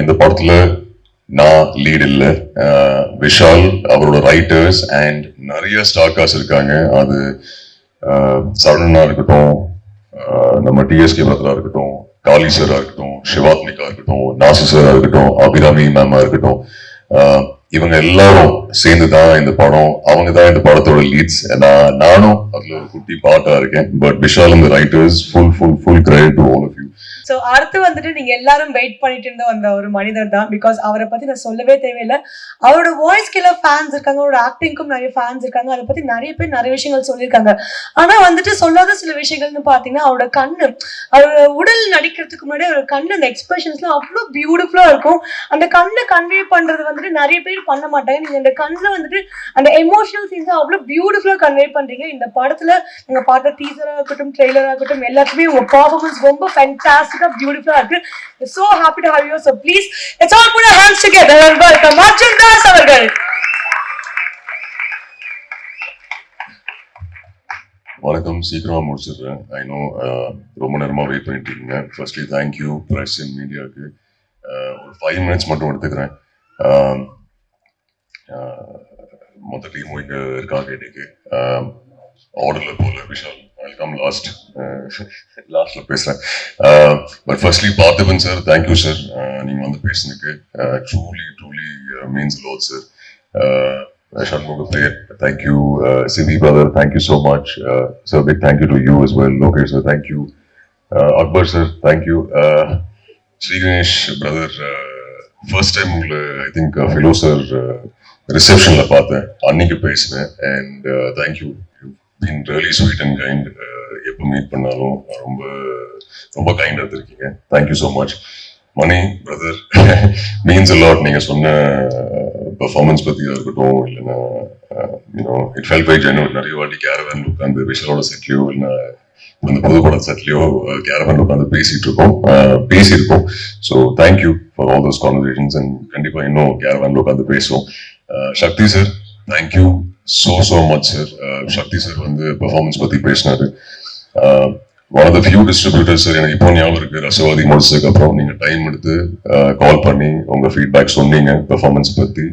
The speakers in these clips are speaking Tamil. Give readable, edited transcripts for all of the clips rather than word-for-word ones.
இந்த படத்துல நான் லீட் இல்லை, விஷால் அவரோட ரைட்டர்ஸ் அண்ட் நிறைய ஸ்டார் காஸ்ட் இருக்காங்க. அது சரவணனா இருக்கட்டும், நம்ம டிஎஸ்கே பிரதரா இருக்கட்டும், காளி சாரா இருக்கட்டும், சிவாத்மிகா இருக்கட்டும், நாசு சாரா இருக்கட்டும், அபிராமி மேமா இருக்கட்டும், இவங்க எல்லாரும் சேர்ந்துதான் இந்த படம். அவங்க தான் இந்த படத்தோட லீட்ஸ். நானும் அதுல ஒரு குட்டி பாட்டா இருக்கேன். பட் விஷால் இந்த writers full credit to all of you. So அடுத்து வந்துட்டு நீங்க எல்லாரும் வெயிட் பண்ணிட்டு இருந்த வந்த ஒரு மனிதர் தான். பிகாஸ் அவரை பத்தி நான் சொல்லவே தேவையில்லை. அவரோட வாய்ஸ்க்கு ஃபேன்ஸ் இருக்காங்க, அவரோட ஆக்டிங்க்கும் நிறைய ஃபேன்ஸ் இருக்காங்க. அதை பத்தி நிறைய பேர் நிறைய விஷயங்கள் சொல்லியிருக்காங்க. ஆனா வந்துட்டு சொல்லாத சில விஷயங்கள்னு பாத்தீங்கன்னா அவரோட கண்ணு, அவரோட உடல் நடிக்கிறதுக்கு முன்னாடி அவரோட கண்ணு, அந்த எக்ஸ்பிரஷன்ஸ்லாம் அவ்வளோ பியூட்டிஃபுல்லா இருக்கும். அந்த கண்ணை கன்வே பண்றது வந்துட்டு நிறைய பேர் பண்ண மாட்டாங்க. நீங்க அந்த கண்ணில் வந்துட்டு அந்த எமோஷனல் சீன்ஸ் அவ்வளோ பியூட்டிஃபுல்லா கன்வே பண்றீங்க. இந்த படத்துல நீங்க பார்த்த டீசரா இருக்கட்டும், ட்ரெய்லரா இருக்கட்டும், எல்லாத்துக்குமே உங்க பர்ஃபார்மன்ஸ் ரொம்ப ஃபேன்டாஸ்டிக்கா பியூட்டிஃபுல்லா இருக்கு. So happy to have you. So please, let's all put our hands together and welcome Arjun Das அவர்கள். வணக்கம். சீக்கிரமா முடிச்சிடுறேன். ஐ நோ ரொம்ப நேரமா வெயிட் பண்ணிட்டு இருக்கீங்க. ஃபர்ஸ்ட்லி தேங்க்யூ பிரஸ் அண்ட் மீடியாவுக்கு. ஒரு 5 மினிட்ஸ் மட்டும் எடுத்துக்கிறேன். மொத்த டீமும் இங்க இருக்காங்க இன்னைக்கு. ஆர்டர்ல போல விஷால் வெல்கம் லாஸ்ட்ல பேசுறேன். But firstly Parthiban sir, thank you sir. நீங்க வந்து பேசுனதுக்கு truly means lot sir. Shanmugam, thank you. Sivi brother, thank you so much. So big thank you to you as well. Lokesh sir, thank you. Akbar sir, thank you. Sri Ganesh brother, first time I think Philo sir reception la paathen, annikku pesna, and thank you. You've been really sweet and kind. Eppo meet pannalum romba kind ah irukeenga. Thank you so much. Mani brother means a lot. நீங்க சொன்ன பெர்ஃபார்மன்ஸ் பத்தியா இருக்கட்டும், இல்லைன்னா இட் ஃபெல்ட் வெரி ஜென்யூன். நிறைய வாட்டி கேரவேன்ல உட்காந்து விஷாலோட செட்லையோ இல்லை அந்த புதுப்பட செட்லையோ கேரவேன்ல உட்காந்து பேசியிருக்கோம். So thank you for all those conversations. And கண்டிப்பா இன்னும் கேரவேன்ல உட்காந்து பேசுவோம். Sakthi sir, thank you so much sir. Sakthi sir வந்து பெர்ஃபார்மன்ஸ் பத்தி பேசினாரு. One of the few distributors sir, எனக்கு இப்போ ஞாபகம் இருக்கு, ரசவாதி முடிச்சதுக்கு அப்புறம் நீங்க டைம் எடுத்து கால் பண்ணி உங்க ஃபீட்பேக் சொன்னீங்க பெர்ஃபார்மன்ஸ் பத்தி.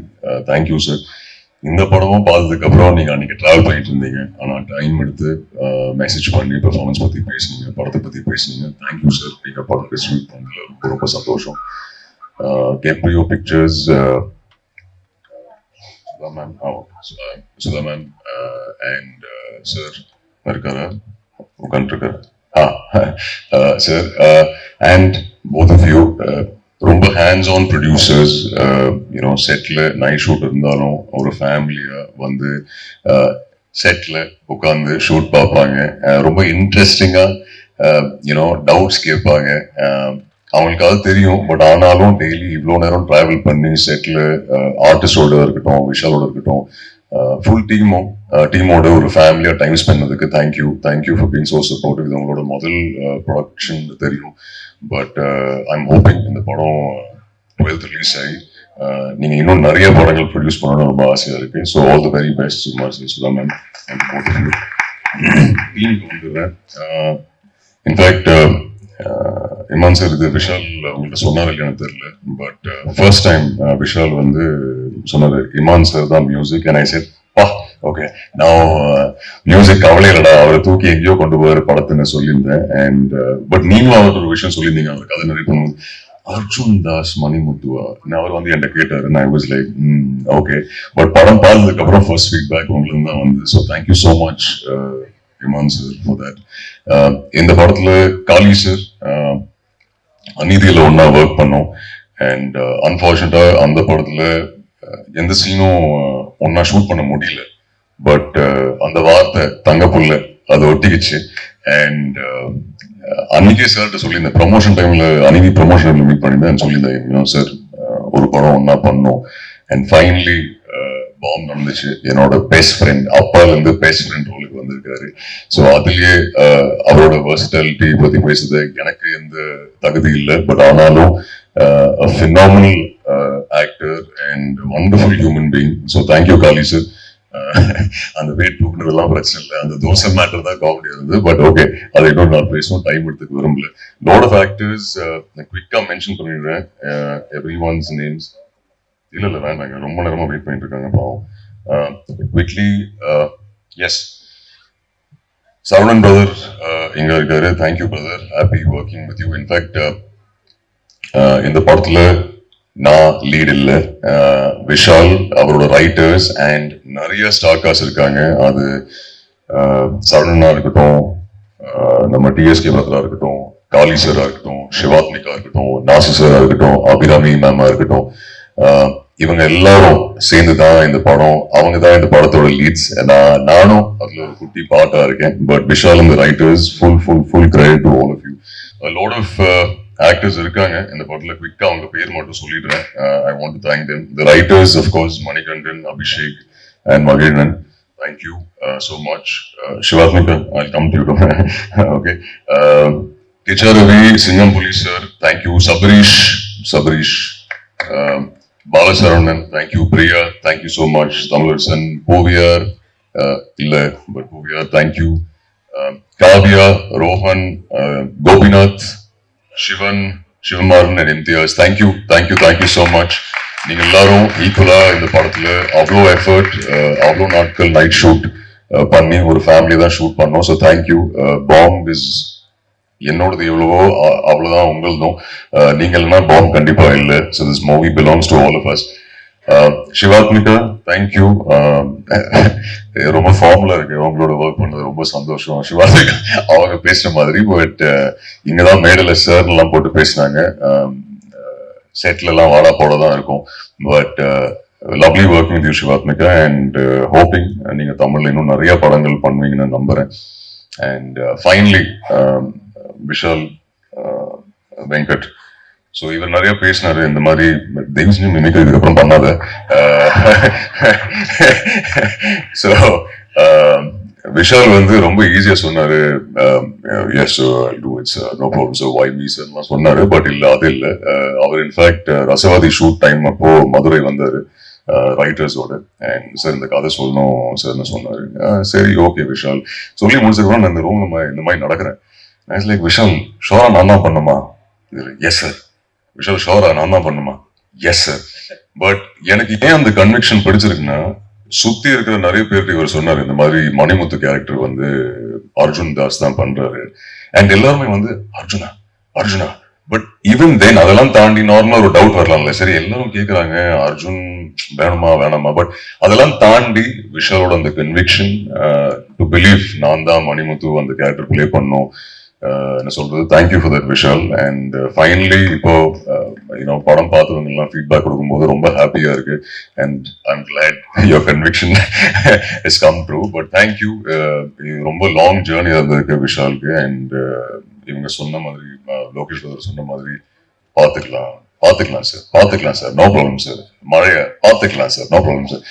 Thank you sir. இந்த படமும் பார்த்ததுக்கு அப்புறம் நீங்க அன்னைக்கு டிராவல் பண்ணிட்டு இருந்தீங்க, ஆனா டைம் எடுத்து மெசேஜ் பண்ணி பெர்ஃபார்மன்ஸ் பத்தி பேசுனீங்க, படத்தை பத்தி பேசுனீங்க. Thank you sir. நீங்க படம் டிஸ்ட்ரிபியூட் பண்ணதுல ரொம்ப சந்தோஷம். Caprio pictures Sudha ma'am and sir இருக்காரா, உட்காந்துருக்காரு sir, and both of you, ரொம்ப hands on producers. செட்ல நைட் ஷூட் இருந்தாலும் ஒரு ஃபேமிலியா வந்து செட்ல உட்காந்து ஷூட் பார்ப்பாங்க. ரொம்ப இன்ட்ரெஸ்டிங்கா டவுட்ஸ் கேட்பாங்க. அவங்களுக்கு அது தெரியும். பட் ஆனாலும் டெய்லி இவ்வளோ நேரம் டிராவல் பண்ணி செட்ல ஆர்டிஸ்டோட இருக்கட்டும், விஷாலோட இருக்கட்டும், ஃபுல் டீமோட ஒரு ஃபேமிலியா டைம் ஸ்பெண்ட் பண்ணதுக்கு thank you for being so supportive. இது உங்களோட முதல் ப்ரொடக்ஷன் தெரியும். பட் ஐம் ஹோப்பிங் இந்த படம் 12th ரிலீஸ் ஆகி நீங்க இன்னும் நிறைய படங்கள் ப்ரொடியூஸ் பண்ணணும்னு ரொம்ப ஆசையா இருக்கு. So all the very best Sudha ma'am. டீமுக்கு வந்துடுறேன். இன்ஃபேக்ட் இமான் சார், இது விஷால் உங்கள்கிட்ட சொன்னார் இல்லைன்னு தெரியல, பட் ஃபர்ஸ்ட் டைம் விஷால் வந்து சொன்னாரு இமான் சார் தான் music. And I set okay, நான் மியூசிக் கவலை இல்லடா, அவரை தூக்கி எங்கேயோ கொண்டு போகிற படத்துன்னு சொல்லியிருந்தேன். அண்ட் பட் நீங்களும் அவருக்கு ஒரு விஷயம் சொல்லியிருந்தீங்க, அவர் கதை நிறைய பண்ணும்போது அர்ஜுன் தாஸ் மணிமுத்துவா அவர் வந்து என்கிட்ட கேட்டாரு. நான் வாஸ் லைக் ஓகே. பட் படம் பார்த்ததுக்கு அப்புறம் ஃபர்ஸ்ட் ஃபீட்பேக் உங்களுக்கு தான் வந்து. So thank you so much Imman sir for that. இந்த படத்துல காளி சார் அநீதியில ஒன்னா ஒர்க் பண்ணோம். அண்ட் அன்பார்ச்சுனேட்டா அந்த படத்துல எந்த சீனும் ஒன்னா ஷூட் பண்ண முடியல. பட் அந்த வார்த்தை தங்கப்புள்ள அதை ஒட்டிக்கிச்சு. அண்ட் அன்னைக்கே சார்கிட்ட சொல்லியிருந்தேன், ப்ரமோஷன் டைம்ல அன்னைக்கு ப்ரமோஷன் டைம்ல மீட் பண்ணியிருந்தேன். சொல்லியிருந்தேன் சார் ஒரு படம் ஒன்னா பண்ணோம். அண்ட் ஃபைனலி பாம் நடந்துச்சு. என்னோட பெஸ்ட் ஃப்ரெண்ட், அப்பால இருந்து பெஸ்ட் ஃப்ரெண்ட் ரோலுக்கு வந்திருக்காரு. ஸோ அதுலயே அவரோட வெர்சட்டாலிட்டி பத்தி பேசுறது எனக்கு எந்த தகுதி இல்லை. பட் ஆனாலும் a phenomenal actor and wonderful human being. So thank you, Kali sir. அந்த வெயிட் தூக்குனதெல்லாம் பிரச்சனை இல்லை, அந்த தோசை மேட்டர் தான் காமெடி இருந்தது. பட் ஓகே, அதை இன்னொரு நாள் பேசணும், டைம் எடுத்துக்க விரும்பல. லாட் ஆஃப் ஆக்டர்ஸ் குவிக்கா மென்ஷன் பண்ணிடுறேன் எவ்ரி ஒன்ஸ் நேம்ஸ். இல்ல வேண்டாங்க, ரொம்ப நேரமா வெயிட் பண்ணிட்டு இருக்காங்க பாவம். குவிக்லி எஸ், சரவணன் பிரதர் இங்க இருக்காரு. Thank you brother, happy working with you. In fact இந்த படத்துல நான் லீட் இல்ல, விஷால், அவரோட ரைட்டர்ஸ் அண்ட் நிறைய ஸ்டார் காஸ்ட் இருக்காங்க. அது சரவணனா இருக்கட்டும், நம்ம டிஎஸ்கே பிரதரா இருக்கட்டும், காளி சாரா இருக்கட்டும், சிவாத்மிகா இருக்கட்டும், நாசு சாரா இருக்கட்டும், அபிராமி மேமா இருக்கட்டும், இவங்க எல்லாரும் சேர்ந்து தான் இந்த படம். அவங்க தான் இந்த படத்தோட லீட்ஸ். நானும் அதுல ஒரு குட்டி பாட்டா இருக்கேன். பட் விஷால் இந்த writers, full credit to all of you. Lot of actors இருக்காங்க இந்த படத்துல. குவிக்கா அவங்க பேர் மட்டும் சொல்லிடுறேன். I want to thank them. The writers of course Manikandan, Abhishek and Magizhan. Thank you so much. Shivathmika, I'll come to you. Okay. Kicha Ravi, Singham Police sir, thank you. Sabarish. Balasaravanan, thank you. Priya, thank you so much. Tamilarsan, Poviyar, but Poviyar, thank you. Kavya, Rohan, Gopinath, Shivan and Imtiaz, thank you so much. நீங்க எல்லாரும் ஈக்குவலா இந்த படத்துல அவ்வளோ எஃபர்ட், அவ்வளோ நாட்கள் நைட் ஷூட் பண்ணி ஒரு ஃபேமிலி தான் ஷூட் பண்ணோம். So thank you. பாம்ப் இஸ் என்னோடது எவ்வளவோ அவ்வளவுதான் உங்களதும். நீங்க இல்லைன்னா பாம்ப் கண்டிப்பா இல்லை. So this movie belongs to all of us. Shivathmika, thank you. ரொம்ப ஃபார்முலா இருக்கு உங்களோட ஒர்க் பண்ணது, ரொம்ப சந்தோஷம். சிவாத்மிகா அவங்க பேசுற மாதிரி, பட் இங்கதான் மேடல சார் எல்லாம் போட்டு பேசினாங்க. செட்ல எல்லாம் வாடா போட தான் இருக்கும். But lovely working with you Shivathmika, and hoping நீங்க தமிழ்ல இன்னும் நிறைய படங்கள் பண்ணுவீங்கன்னு நம்புறேன். And finally Vishal Venkat. So இவர் நிறைய பேசினாரு இந்த மாதிரி தெய்வம் மிமிக்க இதுக்கப்புறம் பண்ணாத. ஸோ விஷால் வந்து ரொம்ப ஈஸியா சொன்னாரு, yes do it's no problem so why me sir சொன்னாரு. பட் இல்ல, அது இல்லை. அவர் இன்ஃபேக்ட் ரசவாதி ஷூட் டைம் அப்போ மதுரை வந்தாரு ரைட்டர்ஸோட. அண்ட் சார் இந்த கதை சொல்லணும் சார்னு சொன்னாரு. சரி ஓகே விஷால் சொல்லி முடிச்சதுக்கு நான் இந்த ரூம் இந்த மாதிரி நடக்கிறேன். லைக் விஷால் ஷோரா நான் தான் பண்ணுமா? Yes sir. விஷால் ஷோரா நான் தான் பண்ணுமா? Yes sir. பட் எனக்கு ஏன் அந்த கன்விக்ஷன் பிடிச்சிருக்குன்னா, சுத்தி இருக்கிற நிறைய பேருக்கு இவர் சொன்னாரு இந்த மாதிரி மணிமுத்து கேரக்டர் வந்து அர்ஜுன் தாஸ் தான் பண்றாரு. அண்ட் எல்லாருமே வந்து அர்ஜுனா. பட் ஈவன் தென் அதெல்லாம் தாண்டி நார்மலா ஒரு டவுட் வரலாம்ல, சரி எல்லாரும் கேக்குறாங்க அர்ஜுன் வேணாமா. பட் அதெல்லாம் தாண்டி விஷாலோட அந்த கன்விக்ஷன் டு பிலீவ் நான் தான் மணிமுத்து அந்த கேரக்டர் பிளே பண்ணோம். என்ன சொல்றது, thank you for that Vishal. And finally இப்போ படம் பார்த்தவங்க எல்லாம் ஃபீட்பேக் கொடுக்கும்போது ரொம்ப ஹாப்பியா இருக்கு. And I'm glad your conviction is come true. But thank you. ரொம்ப லாங் ஜேர்னி இருந்திருக்கு விஷாலுக்கு. அண்ட் இவங்க சொன்ன மாதிரி, லோகேஷ் பிரதர் சொன்ன மாதிரி, பார்த்துக்கலாம் சார், நோ ப்ராப்ளம் சார். மழைய பார்த்துக்கலாம் sir, no problem sir.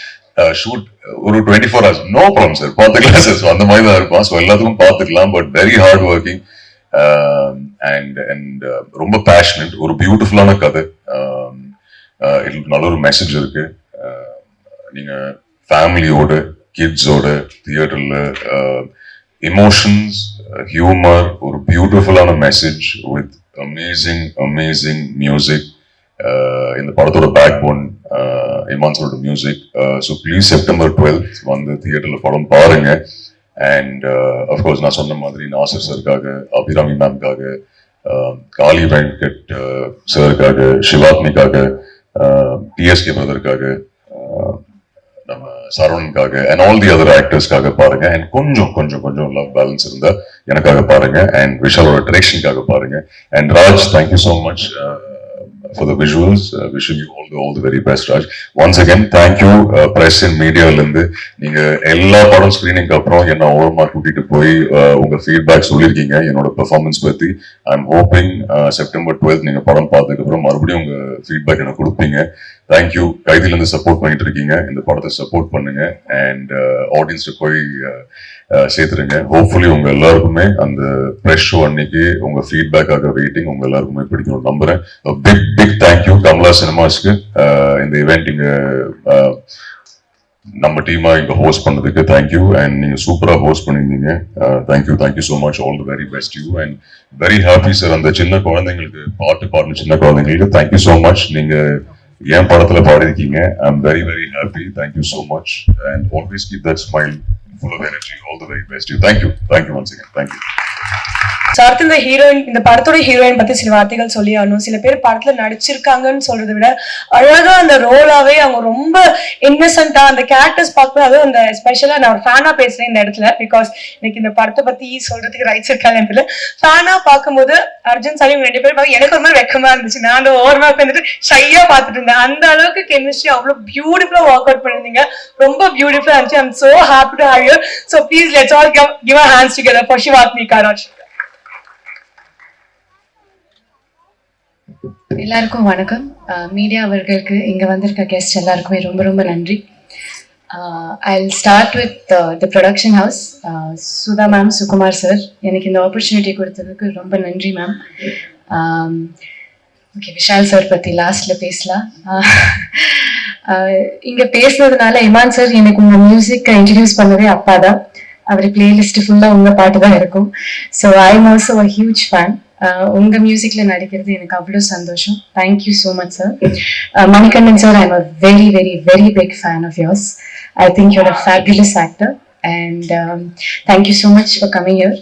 Shoot ஒரு 24 hours, நோ ப்ராப்ளம் சார், பார்த்துக்கலாம் சார். ஸோ அந்த மாதிரி தான் இருப்பான். ஸோ எல்லாத்துக்கும் பார்த்துக்கலாம். But very hard working and ரொம்ப பேஷனட். ஒரு பியூட்டிஃபுல்லான கதை, நல்ல ஒரு மெசேஜ் இருக்கு. நீங்க ஃபேமிலியோட, கிட்ஸோட தியேட்டர்ல எமோஷன்ஸ், ஹியூமர், ஒரு பியூட்டிஃபுல்லான மெசேஜ் வித் அமேசிங் மியூசிக். இந்த படத்தோட பேக் போன் இமான்ஸோட music. So please September 12th வந்து தியேட்டர்ல படம் பாருங்க. அண்ட் அஃப்கோர்ஸ் நான் சொன்ன மாதிரி நாசர் சாருக்காக, அபிராமி மேம்காக, காளி வெங்கட் சாருக்காக, சிவாத்மிக்காக, டிஎஸ்கே பிரதருக்காக, நம்ம சரவணனுக்காக அண்ட் ஆல் தி அதர் ஆக்டர்ஸ்க்காக பாருங்க. அண்ட் கொஞ்சம் லவ் பேலன்ஸ் இருந்தா எனக்காக பாருங்க. அண்ட் விஷாலோட டிரெக்ஷனுக்காக பாருங்க. And Raj, thank you so much for the visuals. Wishing you all the very best, Raj. Once again, thank you press and media இருந்து நீங்க எல்லா படம் ஸ்கிரீனிங்க்கு அப்புறம் என்ன ஓரமா கூட்டிட்டு போய் உங்க ஃபீட்பேக் சொல்லியிருக்கீங்க என்னோட பெர்ஃபார்மன்ஸ் பத்தி. ஐம் ஹோப்பிங் September 12th நீங்க படம் பார்த்ததுக்கு அப்புறம் மறுபடியும் உங்க ஃபீட்பேக் எனக்கு கொடுப்பீங்க. தேங்க்யூ. கைதில இருந்து சப்போர்ட் பண்ணிட்டு இருக்கீங்க, இந்த படத்தை சப்போர்ட் பண்ணுங்க. அண்ட் ஆடியன்ஸ்க்கு போய் சேர்த்துருங்க. ஹோப்ஃபுல்லி உங்க எல்லாருக்குமே அந்த ப்ரெஷ் ஷோ அன்னைக்கு உங்க ஃபீட்பேக்காக வெயிட்டிங். உங்க எல்லாருக்குமே பிடிக்கும் நம்புறேன். பிக் தேங்க்யூ கமலா சினிமாஸ்க்கு இந்த இவெண்ட் இங்க நம்ம டீமா இங்க ஹோஸ்ட் பண்ணதுக்கு தேங்க்யூ. அண்ட் நீங்க சூப்பரா ஹோஸ்ட் பண்ணியிருந்தீங்க. Thank you so much. All the very best you. And very happy sir. அந்த சின்ன குழந்தைங்களுக்கு பாட்டு பாடணும் சின்ன குழந்தைங்களுக்கு தேங்க்யூ ஸோ மச். நீங்க என் படத்துல பாடிருக்கீங்க. I am very very happy. Thank you so much. And always keep that smile full of energy. All the very best. Thank you once again. Thank you. So அடுத்து இந்த படத்தோட ஹீரோயின் பத்தி சில வார்த்தைகள் சொல்லி ஆகணும். சில பேர் படத்துல நடிச்சிருக்காங்கன்னு சொல்றதை விட அழகா அந்த ரோலாவே அவங்க ரொம்ப இன்னசென்டா அந்த கேரக்டர்ஸ் பார்க்கும்போது, அதுவும் அந்த ஸ்பெஷலா நான் ஒரு ஃபேனா பேசுறேன் இந்த இடத்துல, பிகாஸ் எனக்கு இந்த படத்தை பத்தி சொல்றதுக்கு ரைட்ஸ் இருக்காங்க தெரியல. ஃபேனா பார்க்கும்போது அர்ஜுன் சலீம் 2 பேரும் எனக்கு ஒரு மாதிரி வெக்கமா இருந்துச்சு. நான் அந்த ஓரமா வந்துட்டு ஷையா பார்த்துட்டு இருந்தேன். அந்த அளவுக்கு கெமிஸ்ட்ரி அவ்வளவு பியூட்டிஃபுல்லா ஒர்க் அவுட் பண்ணிருந்தீங்க. ரொம்ப பியூட்டிஃபுல்லா இருந்துச்சு. I am so happy to have you. So please let's all give our hands together for Shivakni Karaj. எல்லாருக்கும் வணக்கம். மீடியா அவர்களுக்கு இங்கே வந்திருக்க கெஸ்ட் எல்லாருக்குமே ரொம்ப ரொம்ப நன்றி. I'll start with the production house. Sudha ma'am, Sukumar sir, எனக்கு இந்த ஆப்பர்ச்சுனிட்டி கொடுத்ததுக்கு ரொம்ப நன்றி மேம். ஓகே, விஷால் சார் பற்றி லாஸ்ட்ல பேசலாம். இங்கே பேசுனதுனால இமான் சார் எனக்கு உங்கள் மியூசிக்கை இன்ட்ரடியூஸ் பண்ணவே அப்பா தான். அவர் பிளேலிஸ்ட் ஃபுல்லாக உங்கள் பாட்டு தான் இருக்கும். So I am also a huge fan. உங்க மியூசிக்ல நடிக்கிறது எனக்கு அவ்வளோ சந்தோஷம். Thank you so much sir. Manikandan sir, I am a very very very big fan of yours. I think you're a fabulous actor and thank you so much for coming your.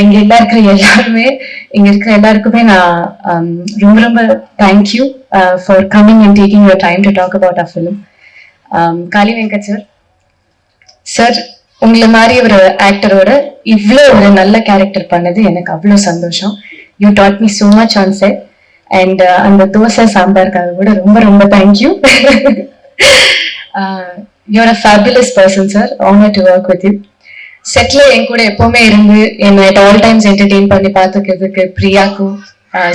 இங்க இருக்கிற எல்லாருக்குமே நான் ரொம்ப ரொம்ப thank you for coming and taking your time to talk about a film. Kaali Venkat sir, sir உங்களை மாதிரி ஒரு ஆக்டரோட இவ்வளோ ஒரு நல்ல கேரக்டர் பண்ணது எனக்கு அவ்வளோ சந்தோஷம். You taught me so much on set. And அந்த தோசை சாம்பாருக்காக கூட ரொம்ப ரொம்ப thank you. You're a fabulous person sir. Honour to work with you. செட்ல என் கூட எப்பவுமே இருந்து என்னை அட் ஆல் டைம்ஸ் என்டர்டெயின் பண்ணி பார்த்துக்கிறதுக்கு பிரியாக்கும்,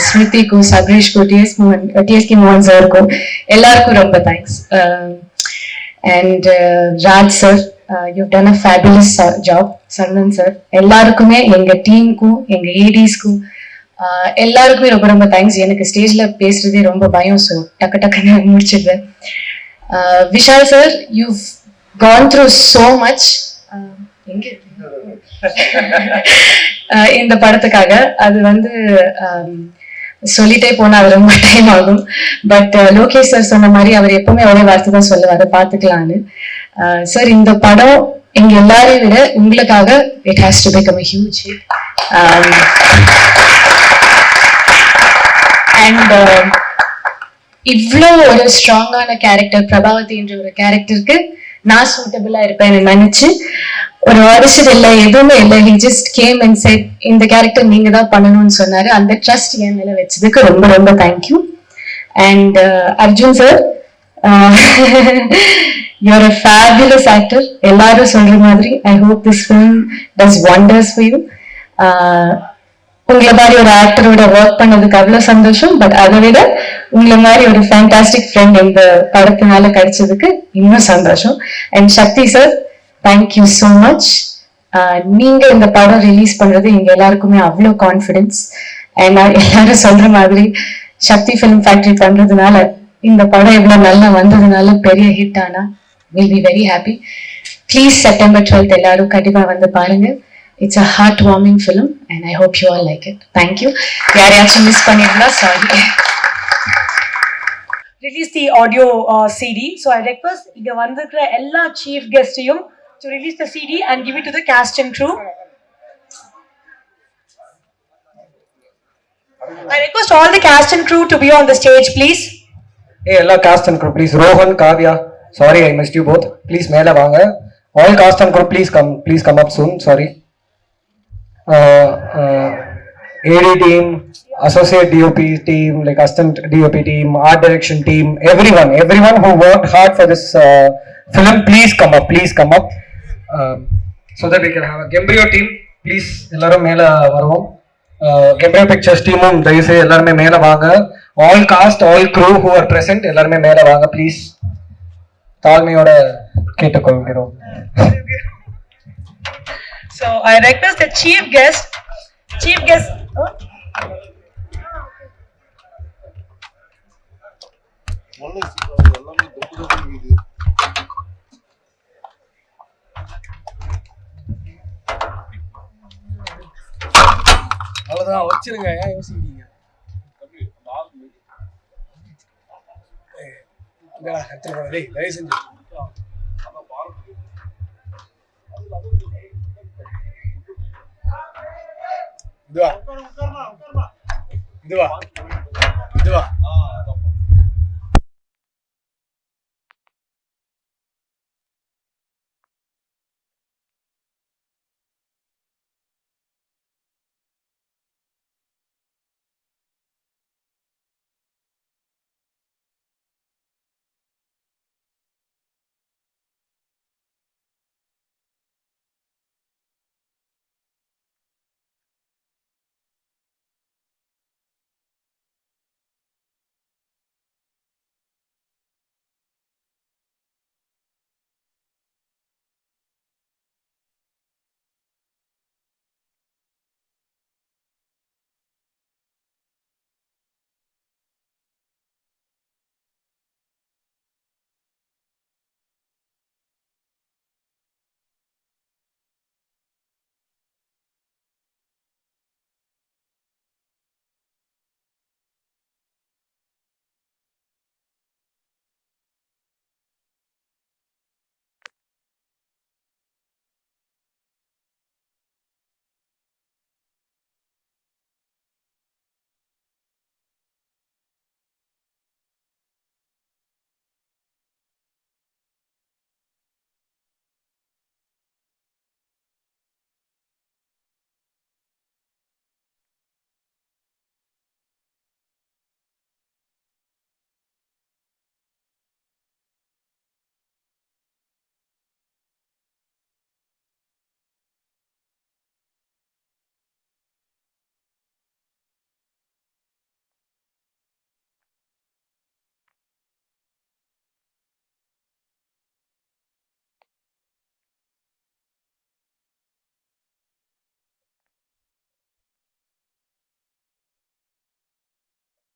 ஸ்மிருதிக்கும், சபரீஷ்க்கும், டிஎஸ்கே மோகன் சாருக்கும் எல்லாருக்கும் ரொம்ப thanks. And Raj sir, you've done a fabulous job. Saravanan sir, எல்லாருக்குமே, எங்க டீமுக்கும் எங்க ஏடிஸ்க்கும் எல்லாருக்குமே ரொம்ப ரொம்ப தேங்க்ஸ். எனக்கு ஸ்டேஜ்ல பேசுறதே ரொம்ப பயம், ஸோ டக்குன்னு முடிச்சிடுறேன். Vishal sir, you've gone through so much. இந்த படத்துக்காக அது சொல்லிட்டே போனா அது ரொம்ப டைம் ஆகும். பட் லோகேஷ் சார் சொன்ன மாதிரி அவர் எப்பவுமே ஒரே வார்த்தை தான் சொல்லுவாரு, பாத்துக்கலான்னு. சார், இந்த படம் எங்க எல்லாரையும் விட உங்களுக்காக it has to become a huge hit. And இவ்வளோ ஒரு ஸ்ட்ராங்கான கேரக்டர், பிரபாவதின்ற ஒரு கேரக்டருக்கு நான் சூட்டபிளா இருப்பேன் நினைச்சு ஒரு ஆடிஷன் இல்லை, எதுவுமே இல்லை. He just game and set இந்த கேரக்டர் நீங்க தான் பண்ணணும்னு சொன்னாரு. அந்த ட்ரஸ்ட் என் மேல வச்சதுக்கு ரொம்ப ரொம்ப thank you. And Arjun sir, you're a fabulous actor. எல்லாரும் சொல்ற மாதிரி I hope this film does wonders for you. உங்களை மாதிரி ஒரு ஆக்டரோட ஒர்க் பண்ணதுக்கு அவ்வளவு சந்தோஷம். பட் அதை விட உங்களை மாதிரி ஒரு ஃபேண்டாஸ்டிக் ஃப்ரெண்ட் இந்த படத்தினால கிடைச்சதுக்கு இன்னும் சந்தோஷம். And Sakthi sir, thank you so much. நீங்க இந்த படம் ரிலீஸ் பண்றது எங்க எல்லாருக்குமே அவ்வளோ கான்ஃபிடென்ஸ். அண்ட் எல்லாரும் சொல்ற மாதிரி சக்தி ஃபிலிம் ஃபேக்டரி பண்றதுனால, இந்த படம் இவ்வளவு நல்லா வந்ததுனால, பெரிய ஹிட் ஆனா will be very happy. Please September 12th எல்லாரும் கண்டிப்பா வந்து பாருங்க. It's a heart-warming film and I hope you all like it. Thank you. யாரையாச்சும் மிஸ் பண்ணிருந்தா sorry. Release the audio CD. So I request இங்க வந்திருக்கிற எல்லா chief guestையும் to release the CD and give it to the cast and crew. I request all the cast and crew to be on the stage, please. Hey, all cast and crew, please. Rohan, Kavya, sorry I missed you both. Please மேல வாங்க. All cast and crew, please come up soon. Sorry. AD team, associate DOP team, like assistant DOP team, art direction team, everyone who worked hard for this film, please come up. So that we can have a Gembrio team, please. எல்லாரும் மேல வருவோம். Gembrio Pictures team தயவு செய்து எல்லாரும் மேல வாங்க. All cast, all crew who are present, எல்லாரும் மேல வாங்க please. தாழ்மையோட கேட்டுக்கொள்கிறோம். So I request the chief guest. அவ்வளவுதான் வச்சிருங்க, ஏன் யோசிக்கிறீங்க? இந்தடா எடுத்துட்டு போடா டேய், தயவு செஞ்சு இதுவா இதுவா